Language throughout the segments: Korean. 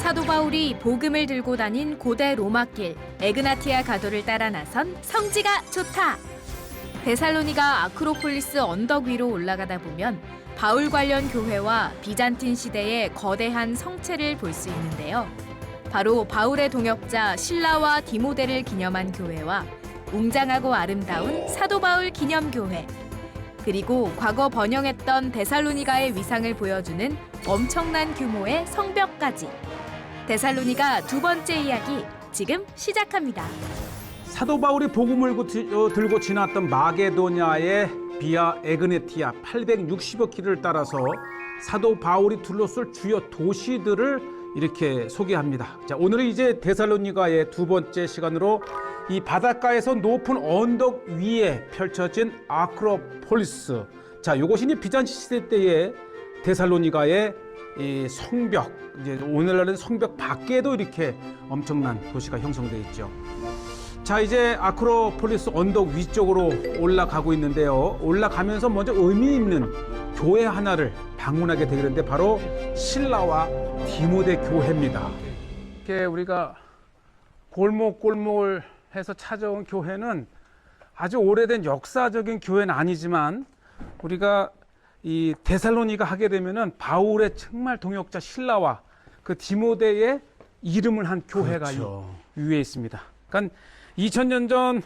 사도 바울이 복음을 들고 다닌 고대 로마길 에그나티아 가도를 따라 나선 성지가 좋다. 데살로니가 아크로폴리스 언덕 위로 올라가다 보면 바울 관련 교회와 비잔틴 시대의 거대한 성체를 볼 수 있는데요. 바로 바울의 동역자 실라와 디모데를 기념한 교회와 웅장하고 아름다운 사도 바울 기념교회, 그리고 과거 번영했던 데살로니가의 위상을 보여주는 엄청난 규모의 성벽까지. 데살로니가 두 번째 이야기 지금 시작합니다. 사도 바울이 복음을 들고 지났던 마게도냐의 비아 에그네티아 860여 킬로를 따라서 사도 바울이 둘러쓸 주요 도시들을 이렇게 소개합니다. 자, 오늘은 이제 데살로니가의 두 번째 시간으로 이 바닷가에서 높은 언덕 위에 펼쳐진 아크로폴리스. 자, 이것이 이제 비잔티 시대 때의 데살로니가의 이 성벽. 이제 오늘날은 성벽 밖에도 이렇게 엄청난 도시가 형성되어 있죠. 자, 이제 아크로폴리스 언덕 위쪽으로 올라가고 있는데요. 올라가면서 먼저 의미 있는 교회 하나를 방문하게 되는데 바로 실라와 디모데 교회입니다. 이렇게 우리가 골목골목을 해서 찾아온 교회는 아주 오래된 역사적인 교회는 아니지만 우리가 이 데살로니가 하게 되면은 바울의 정말 동역자 실라와 그 디모데의 이름을 한 교회가 그렇죠. 위에 있습니다. 그러니까 2000년 전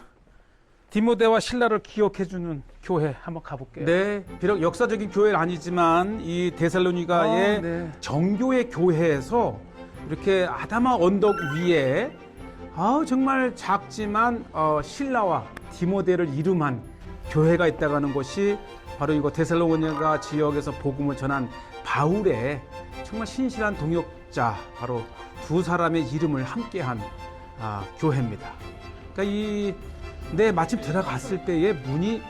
디모데와 실라를 기억해주는 교회 한번 가볼게요. 네, 비록 역사적인 교회는 아니지만 이 데살로니가의 정교회 교회에서 이렇게 아담한 언덕 위에 정말 작지만 실라와 디모데를 이름한 교회가 있다고 하는 것이 바로 이거 데살로니가 지역에서 복음을 전한 바울의 정말 신실한 동역자, 바로 두 사람의 이름을 함께한 교회입니다. 그러니까 마침 들어갔을 때에 문이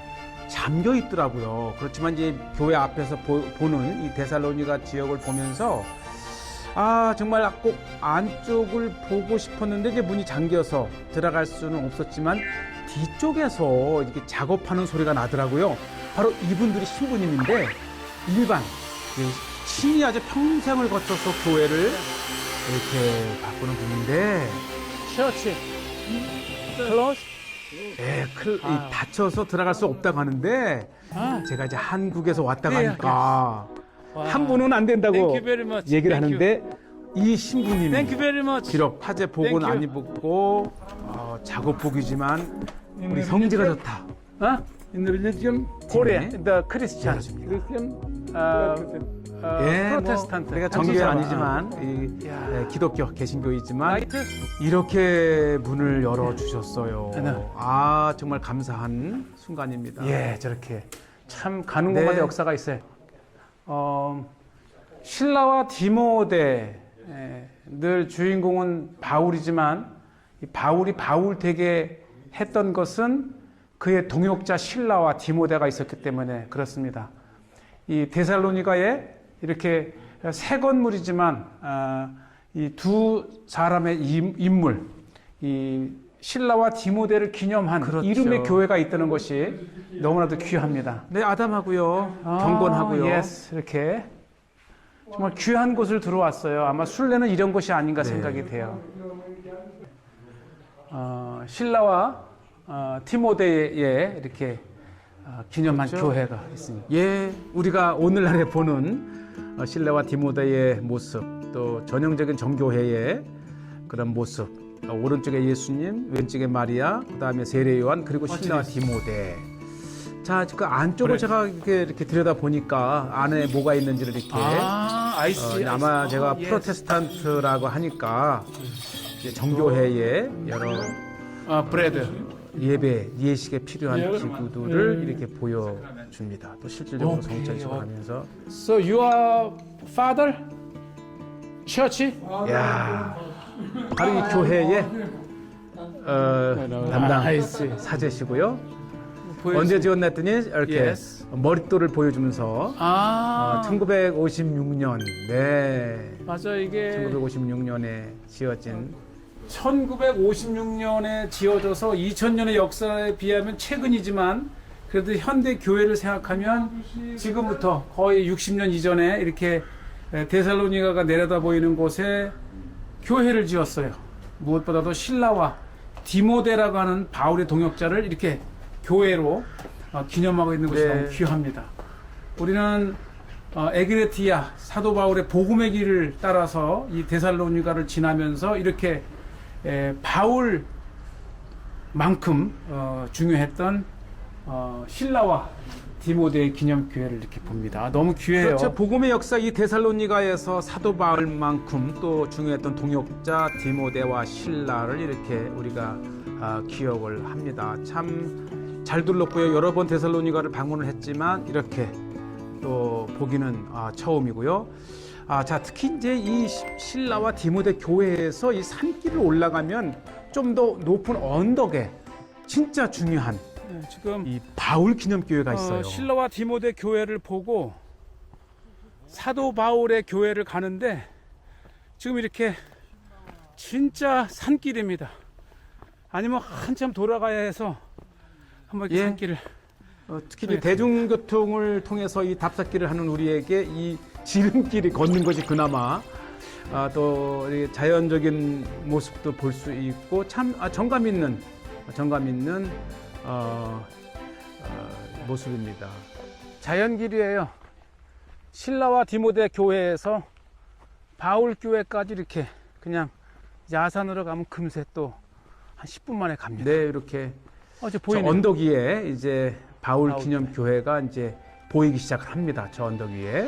잠겨 있더라고요. 그렇지만 이제 교회 앞에서 보는 이 데살로니가 지역을 보면서 정말 꼭 안쪽을 보고 싶었는데 이제 문이 잠겨서 들어갈 수는 없었지만 뒤쪽에서 이렇게 작업하는 소리가 나더라고요. 바로 이분들이 신부님인데 일반 신이 아주 평생을 거쳐서 교회를 이렇게 바꾸는 분인데 처치 클로즈? 네, 닫혀서 들어갈 수 없다고 하는데 제가 이제 한국에서 왔다고 하니까 한 분은 안 된다고 얘기를 하는데 이 신부님이 비록 화재 복은 안 입고 작업복이지만 우리 성지가 좋다. In the religion, Korea, the Christian, 프로테스탄트. 우리가 정교회는 아니지만 기독교 개신교이지만 이렇게 문을 열어 주셨어요. 정말 감사한 순간입니다. 예, 저렇게 참 가는 곳마다 역사가 있어요. 실라와 디모데 늘 주인공은 바울이지만 이 바울이 바울 되게 했던 것은 그의 동역자 실라와 디모데가 있었기 때문에 그렇습니다. 이 데살로니가에 이렇게 새 건물이지만 이 두 사람의 인물, 이 실라와 디모데를 기념한 그렇죠. 이름의 교회가 있다는 것이 너무나도 귀합니다. 네, 아담하고요, 경건하고요. 이렇게 정말 귀한 곳을 들어왔어요. 아마 순례는 이런 곳이 아닌가 생각이 돼요. 실라와 디모데에 이렇게 기념한 그렇죠. 교회가 있습니다. 예, 우리가 오늘날에 보는 실레와 디모데의 모습, 또 전형적인 정교회의 그런 모습, 오른쪽에 예수님, 왼쪽에 마리아, 그 다음에 세례 요한, 그리고 실레와 디모데. 자, 그 안쪽을 제가 이렇게 들여다 보니까 안에 뭐가 있는지를 이렇게 아마 제가 프로테스탄트라고 하니까 이제 정교회의 여러 브레드. 예식에 필요한 기구들을 이렇게 보여줍니다. 또 실질적으로 성찬식을 하면서. So you are father? church? 야, 바로 이 교회의 담당 사제시고요. 언제 지었나 했더니 이렇게 머릿돌을 보여주면서 1956년 맞아, 이게 1956년에 지어진 1956년에 지어져서 2000년의 역사에 비하면 최근이지만 그래도 현대 교회를 생각하면 지금부터 거의 60년 이전에 이렇게 데살로니가가 내려다 보이는 곳에 교회를 지었어요. 무엇보다도 신라와 디모데라고 하는 바울의 동역자를 이렇게 교회로 기념하고 있는 것이 네. 너무 귀합니다. 우리는 에그레티아 사도 바울의 복음의 길을 따라서 이 데살로니가를 지나면서 이렇게 바울만큼 중요했던 신라와 디모데의 기념교회를 이렇게 봅니다. 너무 귀해요. 그렇죠. 복음의 역사 이 데살로니가에서 사도 바울만큼 또 중요했던 동역자 디모데와 신라를 이렇게 우리가 기억을 합니다. 참 잘 둘렀고요. 여러 번 데살로니가를 방문을 했지만 이렇게 또 보기는 처음이고요. 자, 특히 이제 이 신라와 디모데 교회에서 이 산길을 올라가면 좀 더 높은 언덕에 진짜 중요한 지금 이 바울 기념교회가 있어요. 신라와 디모데 교회를 보고 사도 바울의 교회를 가는데 지금 이렇게 진짜 산길입니다. 아니면 한참 돌아가야 해서 한번 이렇게 예. 산길을 특히 이제 대중교통을 통해서 이 답사길을 하는 우리에게 이 지름길이 걷는 것이 그나마 또 이렇게 자연적인 모습도 볼 수 있고 참 정감 있는 모습입니다. 자연길이에요. 신라와 디모데 교회에서 바울 교회까지 이렇게 그냥 야산으로 가면 금세 또 한 10분 만에 갑니다. 네, 이렇게 어제 저 언덕 위에 이제 바울 기념 교회가 이제 보이기 시작을 합니다. 저 언덕 위에.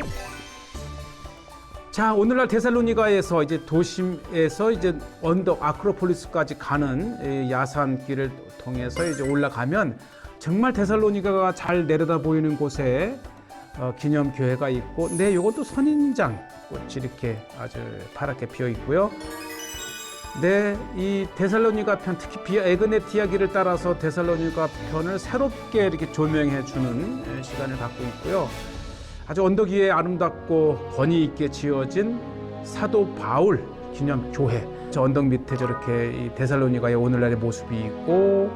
자, 오늘날 데살로니가에서 이제 도심에서 이제 언덕 아크로폴리스까지 가는 이 야산길을 통해서 이제 올라가면 정말 데살로니가가 잘 내려다 보이는 곳에 기념 교회가 있고, 네, 요것도 선인장 꽃이 이렇게 아주 파랗게 피어 있고요. 네, 이 데살로니가 편, 특히 에그네티아 길을 따라서 데살로니가 편을 새롭게 이렇게 조명해 주는 시간을 갖고 있고요. 아주 언덕 위에 아름답고 권위 있게 지어진 사도 바울 기념 교회. 저 언덕 밑에 저렇게 이 데살로니가의 오늘날의 모습이 있고,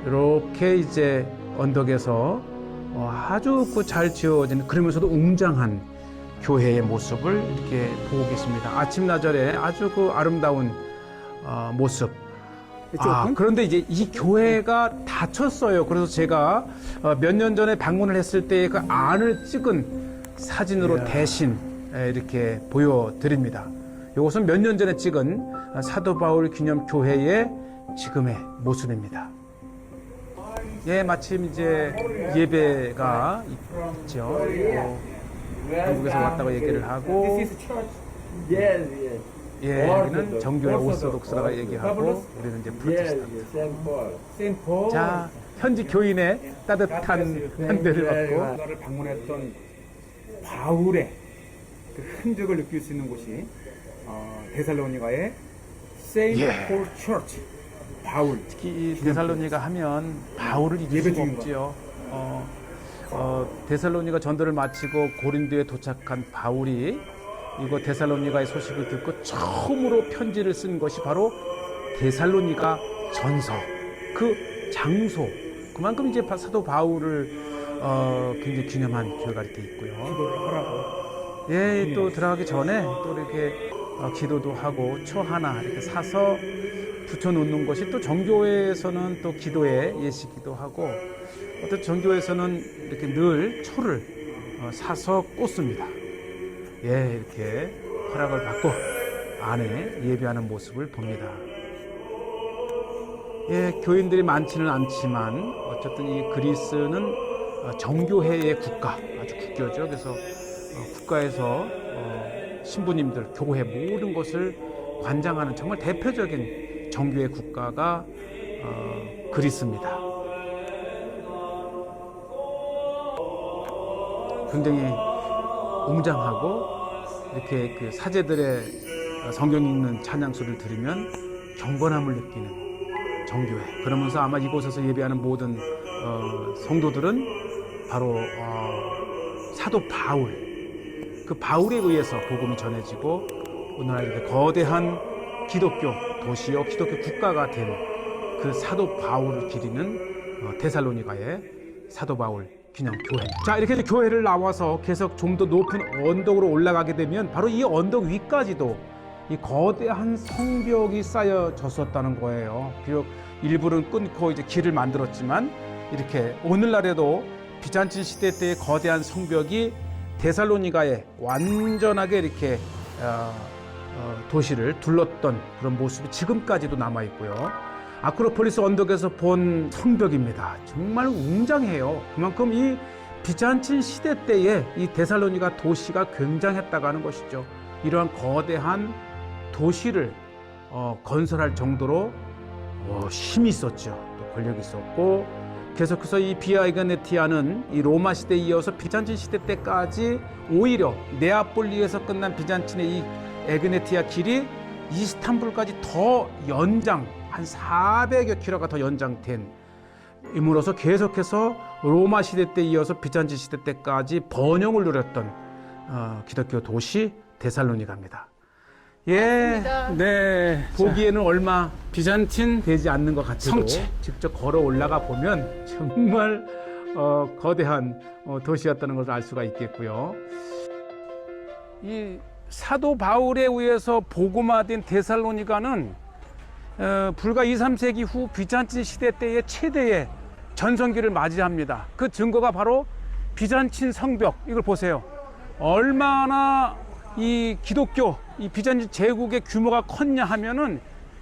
이렇게 이제 언덕에서 아주 잘 지어진, 그러면서도 웅장한 교회의 모습을 이렇게 보고 계십니다. 아침나절에 아주 아름다운 모습. 그런데 이제 이 교회가 닫혔어요. 그래서 제가 몇 년 전에 방문을 했을 때 그 안을 찍은 사진으로 대신 이렇게 보여드립니다. 이것은 몇 년 전에 찍은 사도 바울 기념 교회의 지금의 모습입니다. 예, 마침 이제 예배가 있죠. 한국에서 왔다고 얘기를 하고, 예, 여기는 정교회 오소독스라고 얘기하고, 우리는 이제 프로테스탄트. 자, 현지 교인의 따뜻한 한대를 받고 나를 방문했던 바울의 그 흔적을 느낄 수 있는 곳이 데살로니가의 세인트 폴 처치 바울. 특히 이 데살로니가 하면 바울을 잊을 수가 없지요. 데살로니가 전도를 마치고 고린도에 도착한 바울이 이곳 데살로니가의 소식을 듣고 처음으로 편지를 쓴 것이 바로 데살로니가 전서. 그 장소, 그만큼 이제 사도 바울을 굉장히 기념한 교회가 이렇게 있고요. 기도를 하라고. 예, 또 들어가기 전에 또 이렇게 기도도 하고 초 하나 이렇게 사서 붙여놓는 것이, 또 정교회에서는 또 기도에 예시기도 하고, 어떤 정교회에서는 이렇게 늘 초를 사서 꽂습니다. 예, 이렇게 허락을 받고 안에 예배하는 모습을 봅니다. 예, 교인들이 많지는 않지만 어쨌든 이 그리스는 정교회의 국가, 아주 국교죠. 그래서 국가에서 신부님들, 교회 모든 것을 관장하는 정말 대표적인 정교회 국가가 그리스입니다. 굉장히 웅장하고, 이렇게 그 사제들의 성경 읽는 찬양 소리를 들으면 경건함을 느끼는 정교회. 그러면서 아마 이곳에서 예배하는 모든 성도들은 바로 사도 바울, 그 바울에 의해서 복음이 전해지고 오늘날 이렇게 거대한 기독교 도시요, 기독교 국가가 된 그 사도 바울을 기리는 데살로니가의 사도 바울 기념 교회. 자, 이렇게 이제 교회를 나와서 계속 좀 더 높은 언덕으로 올라가게 되면 바로 이 언덕 위까지도 이 거대한 성벽이 쌓여졌었다는 거예요. 비록 일부는 끊고 이제 길을 만들었지만 이렇게 오늘날에도 비잔틴 시대 때의 거대한 성벽이 데살로니가에 완전하게 이렇게 도시를 둘렀던 그런 모습이 지금까지도 남아 있고요. 아크로폴리스 언덕에서 본 성벽입니다. 정말 웅장해요. 그만큼 이 비잔틴 시대 때에 이 데살로니가 도시가 굉장했다고 하는 것이죠. 이러한 거대한 도시를 건설할 정도로 힘이 있었죠. 또 권력이 있었고 계속해서 이 비아 에그네티아는 이 로마 시대에 이어서 비잔틴 시대 때까지 오히려 네아폴리에서 끝난 비잔틴의 이 에그네티아 길이 이스탄불까지 더 연장 한 400여 킬로가 더 연장된 임으로써 계속해서 로마 시대 때 이어서 비잔틴 시대 때까지 번영을 누렸던 기독교 도시 데살로니가입니다. 예, 네. 보기에는 얼마 비잔틴 되지 않는 것 같아도 성체. 직접 걸어 올라가 보면 정말 거대한 도시였다는 것을 알 수가 있겠고요. 이 사도 바울에 의해서 복음화된 데살로니가는 불과 2, 3세기 후 비잔틴 시대 때의 최대의 전성기를 맞이합니다. 그 증거가 바로 비잔틴 성벽. 이걸 보세요. 얼마나 이 기독교, 이 비잔틴 제국의 규모가 컸냐 하면은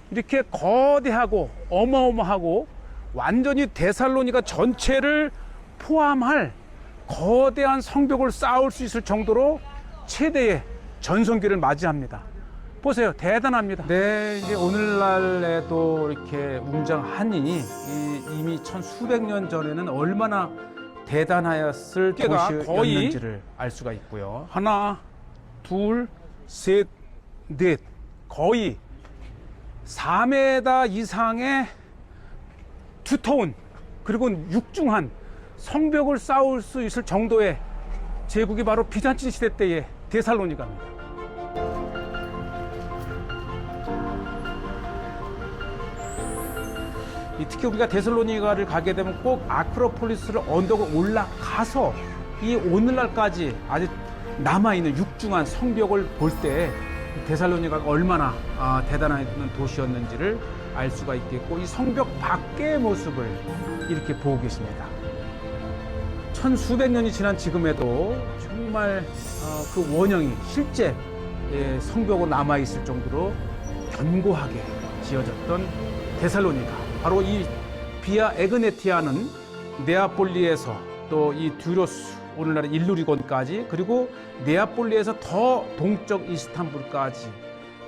이렇게 거대하고 어마어마하고 완전히 데살로니가 전체를 포함할 거대한 성벽을 쌓을 수 있을 정도로 최대의 전성기를 맞이합니다. 보세요. 대단합니다. 네, 이제 오늘날에도 이렇게 웅장하니 이미 천수백 년 전에는 얼마나 대단하였을 도시였는지를 알 수가 있고요. 하나, 둘, 셋, 넷, 거의 4m 이상의 두터운 그리고 육중한 성벽을 쌓을 수 있을 정도의 제국이 바로 비잔틴 시대 때의 데살로니가입니다. 특히 우리가 데살로니가를 가게 되면 꼭 아크로폴리스를 언덕을 올라가서 이 오늘날까지 아직 남아있는 육중한 성벽을 볼 때 데살로니가가 얼마나 대단한 도시였는지를 알 수가 있겠고 이 성벽 밖의 모습을 이렇게 보고 계십니다. 천수백 년이 지난 지금에도 정말 그 원형이 실제 성벽으로 남아있을 정도로 견고하게 지어졌던 데살로니가 바로 이 비아 에그네티아는 네아폴리에서 또 이 듀로스 오늘날의 일루리곤까지 그리고 네아폴리에서 더 동쪽 이스탄불까지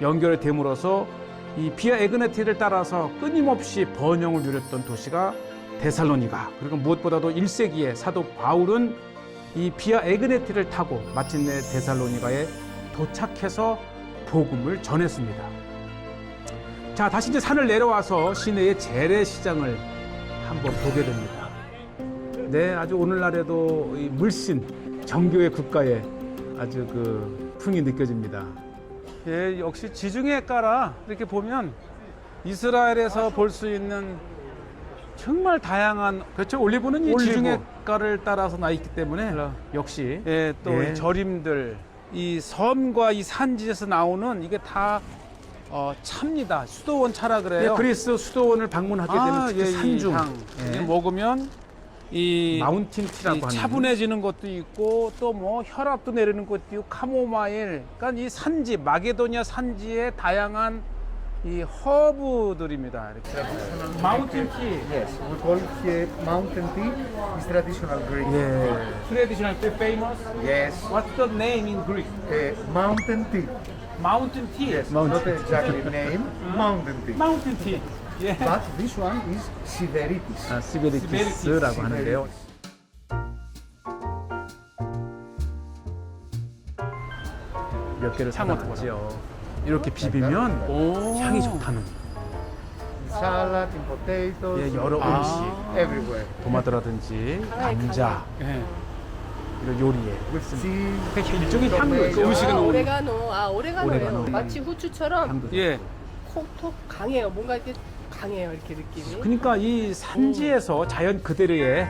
연결됨으로써 이 비아 에그네티를 따라서 끊임없이 번영을 누렸던 도시가 데살로니가 그리고 무엇보다도 1세기에 사도 바울은 이 비아 에그네티를 타고 마침내 데살로니가에 도착해서 복음을 전했습니다. 자, 다시 이제 산을 내려와서 시내의 재래시장을 한번 보게 됩니다. 네, 아주 오늘날에도 이 물씬 정교의 국가에 아주 그 풍이 느껴집니다. 예, 역시 지중해 가라 이렇게 보면 이스라엘에서 볼 수 있는 정말 다양한 그렇죠. 올리브는 이 지중해가를 따라서 나 있기 때문에 역시 또 이 절임들 이 섬과 이 산지에서 나오는 이게 다 차입니다. 수도원 차라 그래요. 예, 그리스 수도원을 방문하게 되면 특히 산중 이게 먹으면 이 마운틴 티라고 하는 차분해지는 것도 있고 또 뭐 혈압도 내리는 것도 있고 카모마일 그러니까 이 산지 마게도니아 산지의 다양한 이 허브들입니다. 이렇게. 마운틴 티. Yes, we call it here mountain tea. It's traditional Greek. 예. 트레디셔널 티 famous. Yes, What's the name in Greek? mountain tea. 마운틴 티. Yes, not exactly name, mountain tea. 마운틴 티. 예. But this one is Sideritis. 시베리티스라고 하는데요. 몇 개를 사먹었죠. 이렇게 비비면 향이 좋다는 Salad, in potatoes, 예, 여러 음식 everywhere. 도마토라든지 감자 예. 이런 요리에 With cheese, 일종의 향도 tomato. 있고 음식은 오레가노예요. 오레가노. 마치 후추처럼 향도 예. 톡톡 강해요. 뭔가 이렇게 강해요. 이렇게 느낌이. 그러니까 이 산지에서 자연 그대로의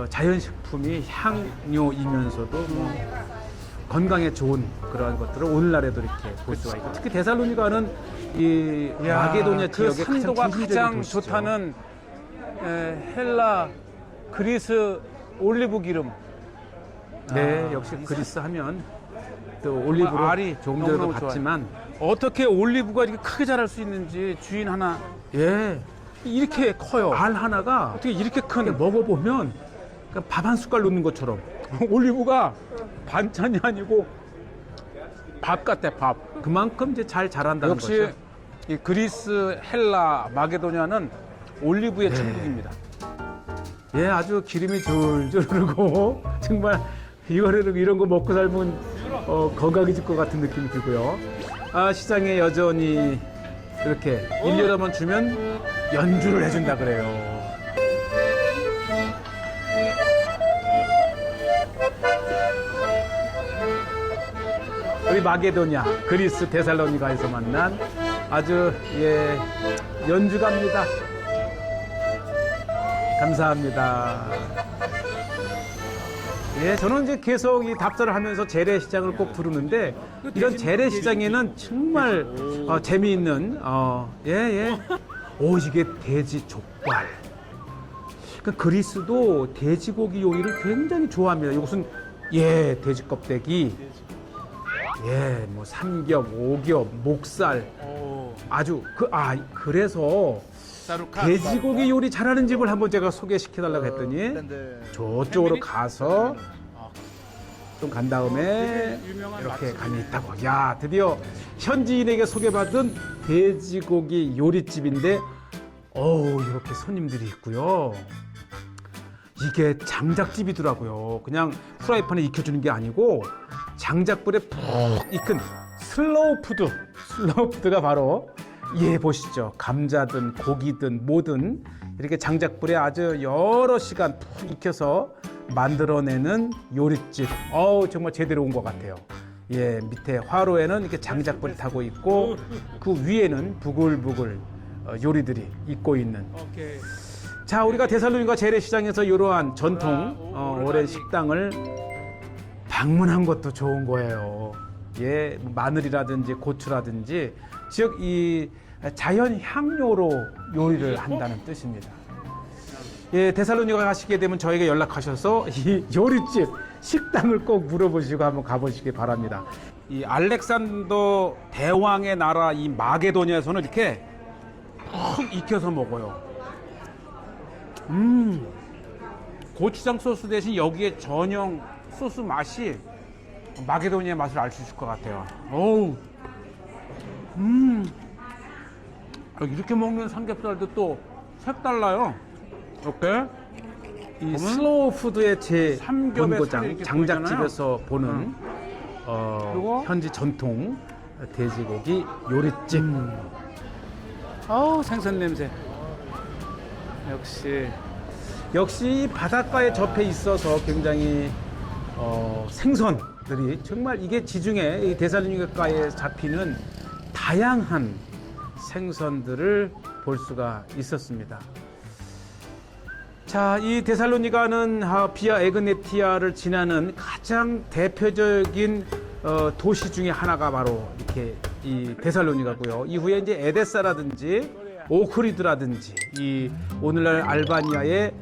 자연 식품이 향료이면서도 뭐 건강에 좋은 그러한 것들을 오늘날에도 이렇게 볼 수가 있고 특히 데살로니가는 이 마게도냐 그 지역의 산도가 가장 중심적인 가장 도시죠. 좋다는 헬라 그리스 올리브 기름. 네, 역시 그리스 하면 또 올리브로 알이 조금 전에도 너무너무 봤지만 어떻게 올리브가 이렇게 크게 자랄 수 있는지 주인 하나 예, 이렇게 커요. 알 하나가 어떻게 이렇게 이렇게 큰 먹어보면 밥 한 숟갈 넣는 것처럼 올리브가 반찬이 아니고 밥 같아, 밥. 그만큼 이제 잘 자란다는 역시 거죠. 이 그리스, 헬라, 마게도냐는 올리브의 천국입니다. 예, 아주 기름이 줄줄 흐르고 정말 이거를 이런 거 먹고 살면 건강해질 것 같은 느낌이 들고요. 아, 시장에 여전히 이렇게 1년에 번 주면 연주를 해준다 그래요. 우리 마게도냐, 그리스 데살로니가에서 만난 아주 연주가입니다. 감사합니다. 예, 저는 이제 계속 이 답사를 하면서 재래시장을 꼭 부르는데 이런 재래시장에는 정말 재미있는 오, 이게 돼지 족발. 그러니까 그리스도 돼지고기 요리를 굉장히 좋아합니다. 이것은 돼지 껍데기, 뭐 삼겹, 오겹, 목살, 아주 그래서 돼지고기 요리 잘하는 집을 한번 제가 소개시켜달라고 했더니 저쪽으로 가서 좀 간 다음에 이렇게 간이 있다고. 야, 드디어 현지인에게 소개받은 돼지고기 요리집인데 이렇게 손님들이 있고요. 이게 장작집이더라고요. 그냥 프라이팬에 익혀주는 게 아니고 장작불에 푹 익힌 슬로우푸드가 바로 보시죠. 감자든 고기든 뭐든 이렇게 장작불에 아주 여러 시간 푹 익혀서 만들어내는 요리집. 정말 제대로 온 것 같아요. 밑에 화로에는 이렇게 장작불이 타고 있고 그 위에는 부글부글 요리들이 있고 있는. 자, 우리가 데살로니가 재래시장에서 이러한 전통 오랜 식당을 방문한 것도 좋은 거예요. 마늘이라든지 고추라든지 즉 이 자연 향료로 요리를 한다는 뜻입니다. 데살로니가 가시게 되면 저에게 연락하셔서 이 요리집 식당을 꼭 물어보시고 한번 가보시기 바랍니다. 이 알렉산더 대왕의 나라 이 마게도냐에서는 이렇게 푹 익혀서 먹어요. 고추장 소스 대신 여기에 전용 소스 맛이 마게도니아의 맛을 알 수 있을 것 같아요. 이렇게 먹는 삼겹살도 또 색달라요. 이렇게 이 슬로우 푸드의 제 삼겹의 살이 본고장 이렇게 장작집에서 보는 그리고 현지 전통 돼지고기 요리집. 생선 냄새. 역시 바닷가에 접해 있어서 굉장히 생선들이 정말 이게 지중해 이 데살로니가에 잡히는 다양한 생선들을 볼 수가 있었습니다. 자, 이 데살로니가는 비아 에그네티아를 지나는 가장 대표적인 도시 중에 하나가 바로 이렇게 이 데살로니가고요. 이후에 이제 에데사라든지 오크리드라든지 이 오늘날 알바니아의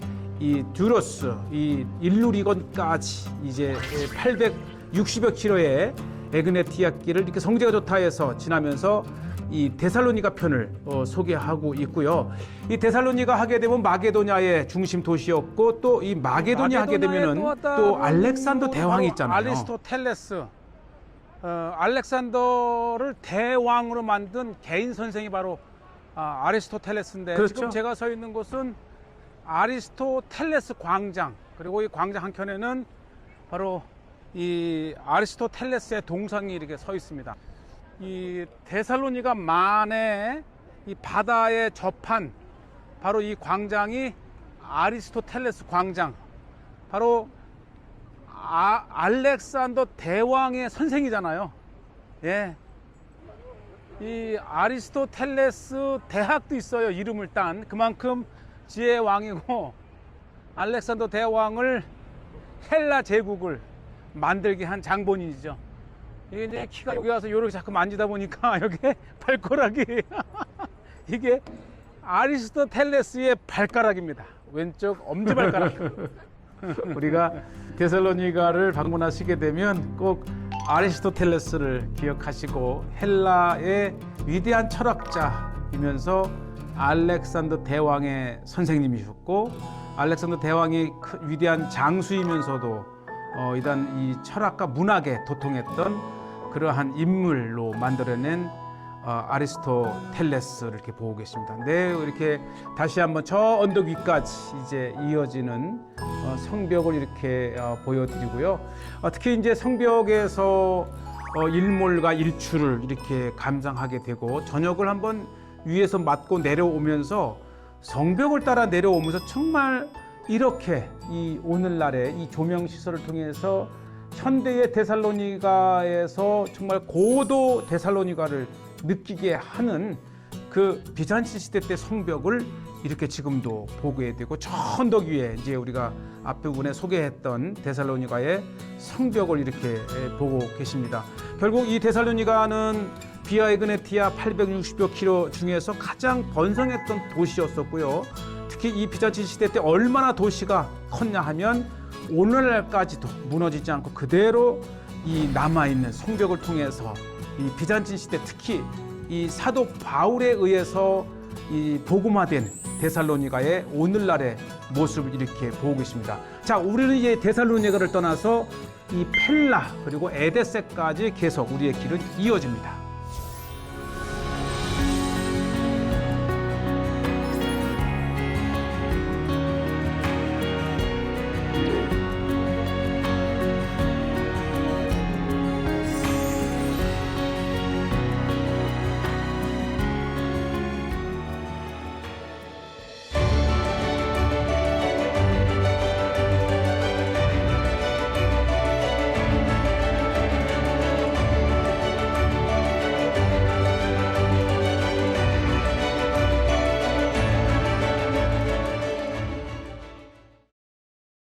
이 듀로스, 이 일루리건까지 이제 860여 킬로의 에그네티아 길을 이렇게 성지가 좋다 해서 지나면서 이 데살로니가 편을 소개하고 있고요. 이 데살로니가 하게 되면 마게도냐의 중심 도시였고 또 이 마게도냐 하게 되면은 또 알렉산더 대왕이 있잖아요. 아리스토텔레스. 알렉산더를 대왕으로 만든 개인 선생이 바로 아리스토텔레스인데 그렇죠. 지금 제가 서 있는 곳은 아리스토텔레스 광장, 그리고 이 광장 한켠에는 바로 이 아리스토텔레스의 동상이 이렇게 서 있습니다. 이 데살로니가 만에 이 바다에 접한 바로 이 광장이 아리스토텔레스 광장, 바로 알렉산더 대왕의 선생이잖아요. 이 아리스토텔레스 대학도 있어요. 이름을 딴 그만큼 지혜의 왕이고 알렉산더 대왕을 헬라 제국을 만들게 한 장본인이죠. 이게 이제 키가 여기 와서 이렇게 자꾸 만지다 보니까 여기 발가락이 이게 아리스토텔레스의 발가락입니다. 왼쪽 엄지발가락. 우리가 데살로니가를 방문하시게 되면 꼭 아리스토텔레스를 기억하시고 헬라의 위대한 철학자이면서 알렉산더 대왕의 선생님이셨고 알렉산더 대왕이 위대한 장수이면서도 일단 이 철학과 문학에 도통했던 그러한 인물로 만들어낸 아리스토텔레스를 이렇게 보고 계십니다. 네, 이렇게 다시 한번 저 언덕 위까지 이제 이어지는 성벽을 이렇게 보여드리고요. 특히 이제 성벽에서 일몰과 일출을 이렇게 감상하게 되고 저녁을 한번 위에서 맞고 내려오면서 성벽을 따라 내려오면서 정말 이렇게 이 오늘날의 이 조명 시설을 통해서 현대의 데살로니가에서 정말 고도 데살로니가를 느끼게 하는 그 비잔치 시대 때 성벽을 이렇게 지금도 보게 되고 저 언덕 위에 이제 우리가 앞부분에 소개했던 데살로니가의 성벽을 이렇게 보고 계십니다. 결국 이 데살로니가는 비아 에그네티아 860여 킬로 중에서 가장 번성했던 도시였었고요. 특히 이 비잔치 시대 때 얼마나 도시가 컸냐 하면 오늘날까지도 무너지지 않고 그대로 이 남아있는 성벽을 통해서 이 비잔틴 시대 특히 이 사도 바울에 의해서 이 복음화된 데살로니가의 오늘날의 모습을 이렇게 보고 계십니다. 자, 우리는 이제 데살로니가를 떠나서 이 펠라 그리고 에데세까지 계속 우리의 길은 이어집니다.